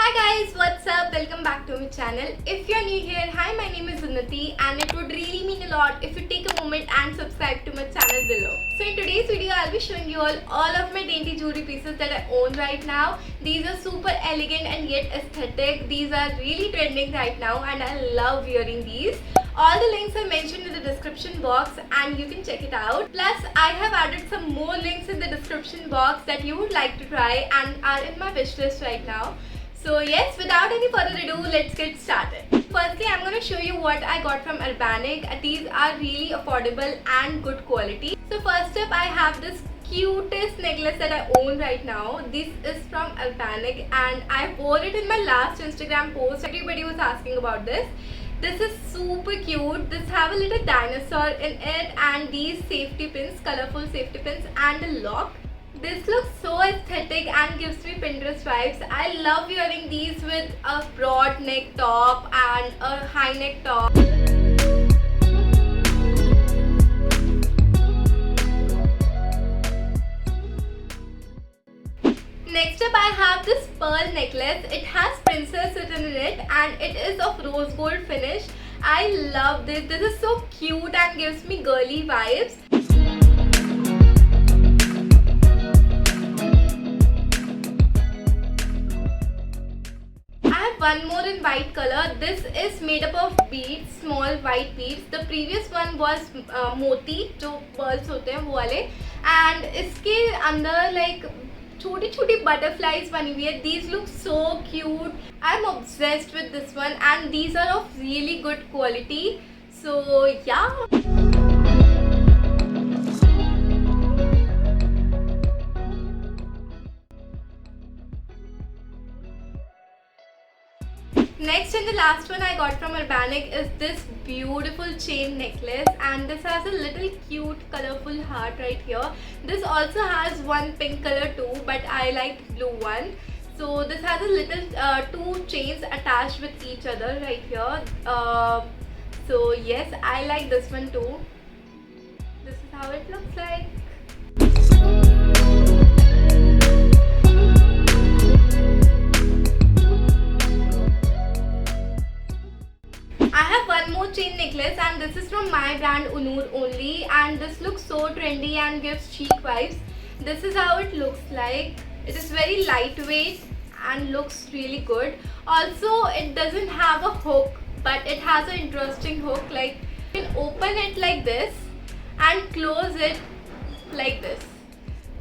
Hi guys, what's up? Welcome back to my channel. If you're new here, hi, my name is Unnati and it would really mean a lot if you take a moment and subscribe to my channel below. So in today's video, I'll be showing you all of my dainty jewelry pieces that I own right now. These are super elegant and yet aesthetic. These are really trending right now and I love wearing these. All the links are mentioned in the description box and you can check it out. Plus, I have added some more links in the description box that you would like to try and are in my wish list right now. So yes, without any further ado, let's get started. Firstly, I'm going to show you what I got from Urbanic. These are really affordable and good quality. So first up, I have this cutest necklace that I own right now. This is from Urbanic and I wore it in my last Instagram post. Everybody was asking about this. This is super cute. This have a little dinosaur in it and these safety pins, colorful safety pins and a lock. This looks so aesthetic and gives me Pinterest vibes. I love wearing these with a broad neck top and a high neck top. Next up, I have this pearl necklace. It has princess written in it and it is of rose gold finish. I love this. This is so cute and gives me girly vibes. One more in white color. This is made up of beads, small white beads. The previous one was moti, जो pearls होते हैं वो वाले, and इसके अंदर like छोटी छोटी butterflies बनी हुई है. These look so cute. I'm obsessed with this one and these are of really good quality. So yeah. Next and the last one I got from Urbanic is this beautiful chain necklace and this has a little cute colorful heart right here. This also has one pink color too, but I liked blue one. So this has a little two chains attached with each other right here. So yes, I like this one too. This is how it looks like. Chain necklace and this is from my brand Unur only and this looks so trendy and gives chic vibes. This is how it looks like. It is very lightweight and looks really good. Also, it doesn't have a hook but it has an interesting hook. Like you can open it like this and close it like this.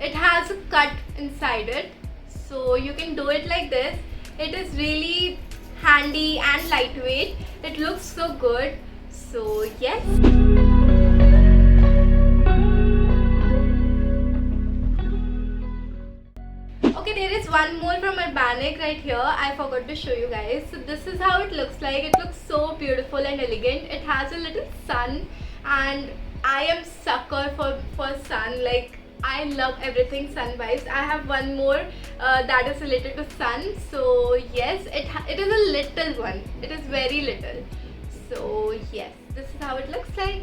It has a cut inside it, so you can do it like this. It is really handy and lightweight. It looks so good. So yes. Okay, there is one more from Urbanic right here. I forgot to show you guys. So this is how it looks like. It looks so beautiful and elegant. It has a little sun and I am sucker for sun. Like I love everything sun vibes. I have one more that is related to sun. So yes, it is a little one. It is very little. So yes, this is how it looks like.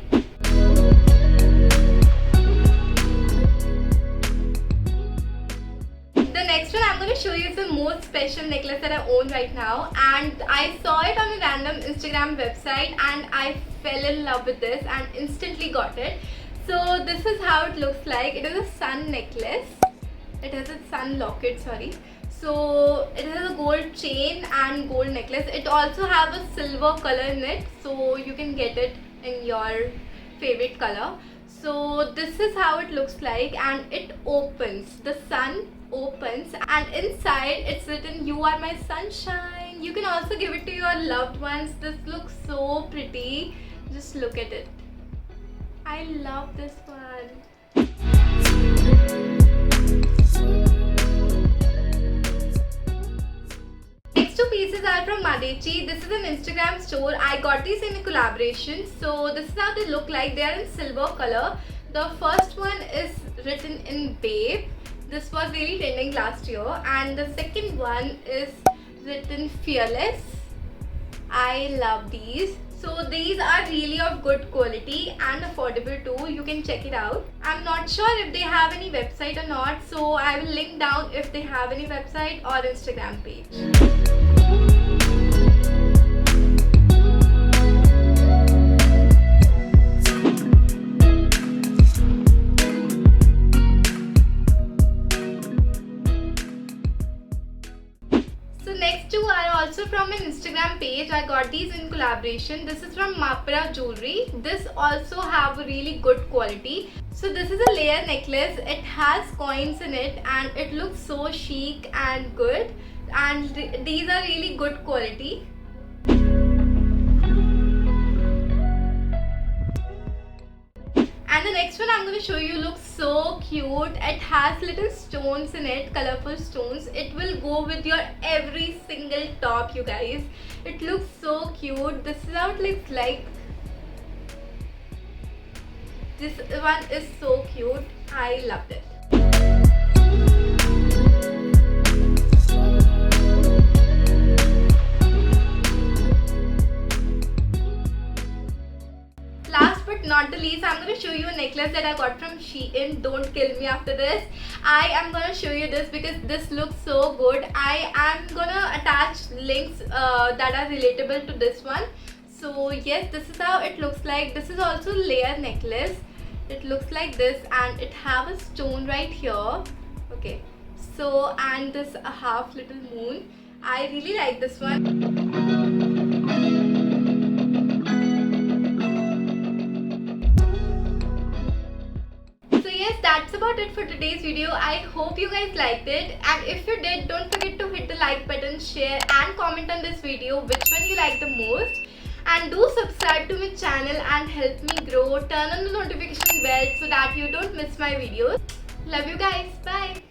The next one I'm going to show you is the most special necklace that I own right now, and I saw it on a random Instagram website and I fell in love with this and instantly got it. So this is how it looks like. It is a sun necklace. It has a sun locket, sorry. So it has a gold chain and gold necklace. It also have a silver color in it, so you can get it in your favorite color. So this is how it looks like and it opens. The sun opens and inside it's written "You are my sunshine." You can also give it to your loved ones. This looks so pretty. Just look at it. I love this one. Next two pieces are from Madechi. This is an Instagram store. I got these in a collaboration. So this is how they look like. They are in silver color. The first one is written in Babe. This was really trending last year. And the second one is written Fearless. I love these. So these are really of good quality and affordable too. You can check it out. I'm not sure if they have any website or not, so I will link down if they have any website or Instagram page. So next two are also from an Instagram page. I got these in collaboration. This is from Mapra Jewelry. This also have a really good quality. So this is a layer necklace. It has coins in it and it looks so chic and good. And these are really good quality. And the next one I'm going to show you looks so cute. It has little stones in it, colorful stones. It will go with your every single top, you guys. It looks so cute. This is how it looks like. This one is so cute. I loved it. Last but not the least, I'm going to show you a necklace that I got from Shein. Don't kill me after this. I am going to show you this because this looks so good. I am going to attach links that are relatable to this one. So yes, this is how it looks like. This is also layer necklace. It looks like this and it have a stone right here. Okay, so and this a half little moon. I really like this one. That's about it for today's video. I hope you guys liked it, and if you did, don't forget to hit the like button, share and comment on this video which one you like the most, and do subscribe to my channel and help me grow. Turn on the notification bell so that you don't miss my videos. Love you guys. Bye.